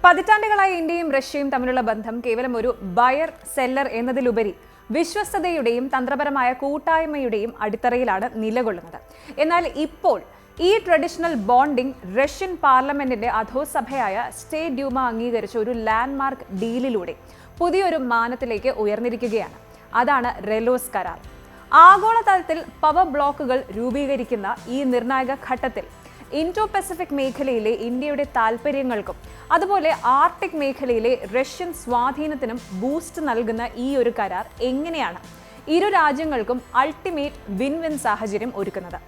പതിറ്റാണ്ടുകളായി ഇന്ത്യയും റഷ്യയും തമ്മിലുള്ള ബന്ധം കേവലം ഒരു ബയർ സെല്ലർ എന്നതിലുപരി വിശ്വസ്തതയുടെയും തന്ത്രപരമായ കൂട്ടായ്മയുടെയും അടിത്തറയിലാണ് നിലകൊള്ളുന്നത്. എന്നാൽ ഇപ്പോൾ ഈ ട്രഡീഷണൽ ബോണ്ടിംഗ് റഷ്യൻ പാർലമെന്റിന്റെ അധോസഭയായ സ്റ്റേറ്റ് ഡ്യൂമ അംഗീകരിച്ച ഒരു ലാൻഡ്മാർക്ക് ഡീലിലൂടെ പുതിയൊരു മാനത്തിലേക്ക് ഉയർന്നിരിക്കുകയാണ്. അതാണ് റെലോസ് കരാർ. ആഗോളതലത്തിൽ പവർ ബ്ലോക്കുകൾ രൂപീകരിക്കുന്ന ഈ നിർണായക ഘട്ടത്തിൽ ഇൻഡോ പസഫിക് മേഖലയിലെ ഇന്ത്യയുടെ താൽപ്പര്യങ്ങൾക്കും അതുപോലെ ആർട്ടിക് മേഖലയിലെ റഷ്യൻ സ്വാധീനത്തിനും ബൂസ്റ്റ് നൽകുന്ന ഈ ഒരു കരാർ എങ്ങനെയാണ് ഇരു രാജ്യങ്ങൾക്കും അൾട്ടിമേറ്റ് വിൻ വിൻ സാഹചര്യം ഒരുക്കുന്നത്?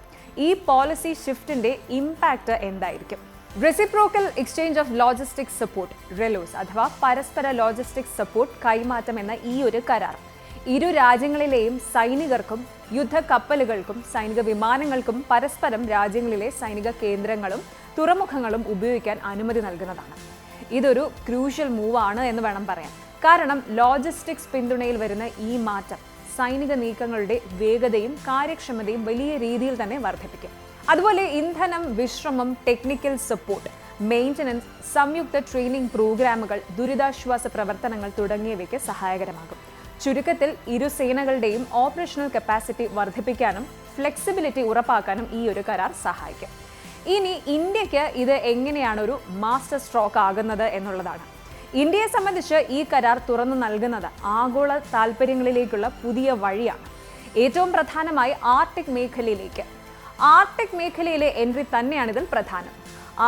ഈ പോളിസി ഷിഫ്റ്റിന്റെ ഇമ്പാക്റ്റ് എന്തായിരിക്കും? Reciprocal exchange of logistics support RELOS അഥവാ പരസ്പര ലോജിസ്റ്റിക്സ് സപ്പോർട്ട് കൈമാറ്റം എന്ന ഈ ഒരു കരാർ ഇരു രാജ്യങ്ങളിലെയും സൈനികർക്കും യുദ്ധ കപ്പലുകൾക്കും സൈനിക വിമാനങ്ങൾക്കും പരസ്പരം രാജ്യങ്ങളിലെ സൈനിക കേന്ദ്രങ്ങളും തുറമുഖങ്ങളും ഉപയോഗിക്കാൻ അനുമതി നൽകുന്നതാണ്. ഇതൊരു ക്രൂഷ്യൽ മൂവാണ് എന്ന് വേണം പറയാൻ. കാരണം ലോജിസ്റ്റിക്സ് പിന്തുണയിൽ വരുന്ന ഈ മാറ്റം സൈനിക നീക്കങ്ങളുടെ വേഗതയും കാര്യക്ഷമതയും വലിയ രീതിയിൽ തന്നെ വർദ്ധിപ്പിക്കും. അതുപോലെ ഇന്ധനം, വിശ്രമം, ടെക്നിക്കൽ സപ്പോർട്ട്, മെയിൻ്റനൻസ്, സംയുക്ത ട്രെയിനിങ് പ്രോഗ്രാമുകൾ, ദുരിതാശ്വാസ പ്രവർത്തനങ്ങൾ തുടങ്ങിയവയ്ക്ക് സഹായകരമാകും. ചുരുക്കത്തിൽ ഇരു സേനകളുടെയും ഓപ്പറേഷണൽ കപ്പാസിറ്റി വർദ്ധിപ്പിക്കാനും ഫ്ലെക്സിബിലിറ്റി ഉറപ്പാക്കാനും ഈ ഒരു കരാർ സഹായിക്കും. ഇനി ഇന്ത്യക്ക് ഇത് എങ്ങനെയാണ് ഒരു മാസ്റ്റർ സ്ട്രോക്ക് ആകുന്നത് എന്നുള്ളതാണ്. ഇന്ത്യയെ സംബന്ധിച്ച് ഈ കരാർ തുറന്നു നൽകുന്നത് ആഗോള താൽപ്പര്യങ്ങളിലേക്കുള്ള പുതിയ വഴിയാണ്. ഏറ്റവും പ്രധാനമായി ആർട്ടിക് മേഖലയിലേക്ക്. ആർട്ടിക് മേഖലയിലെ എൻട്രി തന്നെയാണ് ഇതിൽ പ്രധാനം.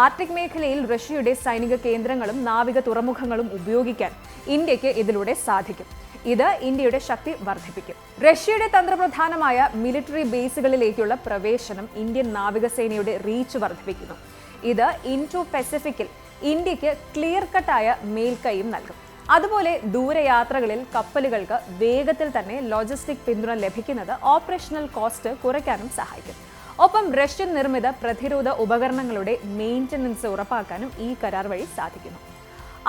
ആർട്ടിക് മേഖലയിൽ റഷ്യയുടെ സൈനിക കേന്ദ്രങ്ങളും നാവിക തുറമുഖങ്ങളും ഉപയോഗിക്കാൻ ഇന്ത്യക്ക് ഇതിലൂടെ സാധിക്കും. ഇത് ഇന്ത്യയുടെ ശക്തി വർദ്ധിപ്പിക്കും. റഷ്യയുടെ തന്ത്രപ്രധാനമായ മിലിറ്ററി ബേസുകളിലേക്കുള്ള പ്രവേശനം ഇന്ത്യൻ നാവികസേനയുടെ റീച്ച് വർദ്ധിപ്പിക്കുന്നു. ഇത് ഇൻഡോ പസഫിക്കിൽ ഇന്ത്യക്ക് ക്ലിയർ കട്ടായ മേൽക്കൈയും നൽകും. അതുപോലെ ദൂരയാത്രകളിൽ കപ്പലുകൾക്ക് വേഗത്തിൽ തന്നെ ലോജിസ്റ്റിക് പിന്തുണ ലഭിക്കുന്നത് ഓപ്പറേഷണൽ കോസ്റ്റ് കുറയ്ക്കാനും സഹായിക്കും. ഒപ്പം റഷ്യൻ നിർമ്മിത പ്രതിരോധ ഉപകരണങ്ങളുടെ മെയിൻ്റനൻസ് ഉറപ്പാക്കാനും ഈ കരാർ വഴി സാധിക്കുന്നു.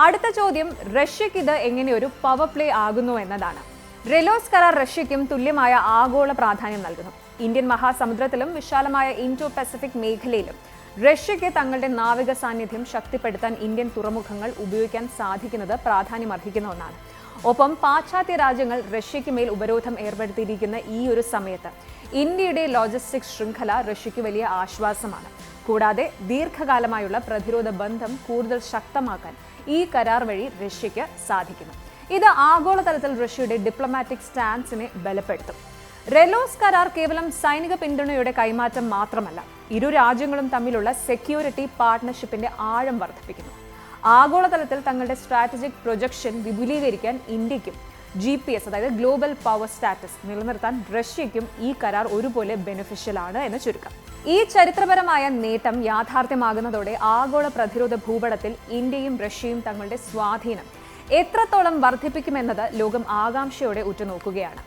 അടുത്ത ചോദ്യം, റഷ്യയ്ക്ക് ഇത് എങ്ങനെ ഒരു പവർ പ്ലേ ആകുന്നു എന്നതാണ്. റെലോസ് കരാർ റഷ്യയ്ക്കും തുല്യമായ ആഗോള പ്രാധാന്യം നൽകുന്നു. ഇന്ത്യൻ മഹാസമുദ്രത്തിലും വിശാലമായ ഇൻഡോ പസഫിക് മേഖലയിലും റഷ്യയ്ക്ക് തങ്ങളുടെ നാവിക സാന്നിധ്യം ശക്തിപ്പെടുത്താൻ ഇന്ത്യൻ തുറമുഖങ്ങൾ ഉപയോഗിക്കാൻ സാധിക്കുന്നത് പ്രാധാന്യമർഹിക്കുന്ന ഒന്നാണ്. ഒപ്പം പാശ്ചാത്യ രാജ്യങ്ങൾ റഷ്യയ്ക്ക് മേൽ ഉപരോധം ഏർപ്പെടുത്തിയിരിക്കുന്ന ഈ ഒരു സമയത്ത് ഇന്ത്യയുടെ ലോജിസ്റ്റിക്സ് ശൃംഖല റഷ്യയ്ക്ക് വലിയ ആശ്വാസമാണ്. കൂടാതെ ദീർഘകാലമായുള്ള പ്രതിരോധ ബന്ധം കൂടുതൽ ശക്തമാക്കാൻ ഈ കരാർ വഴി റഷ്യയ്ക്ക് സാധിക്കുന്നു. ഇത് ആഗോളതലത്തിൽ റഷ്യയുടെ ഡിപ്ലോമാറ്റിക് സ്റ്റാൻസിനെ ബലപ്പെടുത്തും. റെലോസ് കരാർ കേവലം സൈനിക പിന്തുണയുടെ കൈമാറ്റം മാത്രമല്ല, ഇരു രാജ്യങ്ങളും തമ്മിലുള്ള സെക്യൂരിറ്റി പാർട്ട്ണർഷിപ്പിന്റെ ആഴം വർദ്ധിപ്പിക്കുന്നു. ആഗോളതലത്തിൽ തങ്ങളുടെ സ്ട്രാറ്റജിക് പ്രൊജക്ഷൻ വിപുലീകരിക്കാൻ ഇന്ത്യക്കും GPS അതായത് ഗ്ലോബൽ പവർ സ്റ്റാറ്റസ് നിലനിർത്താൻ റഷ്യയ്ക്കും ഈ കരാർ ഒരുപോലെ ബെനിഫിഷ്യൽ ആണ് എന്ന് ചുരുക്കം. ഈ ചരിത്രപരമായ നേട്ടം യാഥാർത്ഥ്യമാകുന്നതോടെ ആഗോള പ്രതിരോധ ഭൂപടത്തിൽ ഇന്ത്യയും റഷ്യയും തങ്ങളുടെ സ്വാധീനം എത്രത്തോളം വർദ്ധിപ്പിക്കുമെന്നത് ലോകം ആകാംക്ഷയോടെ ഉറ്റുനോക്കുകയാണ്.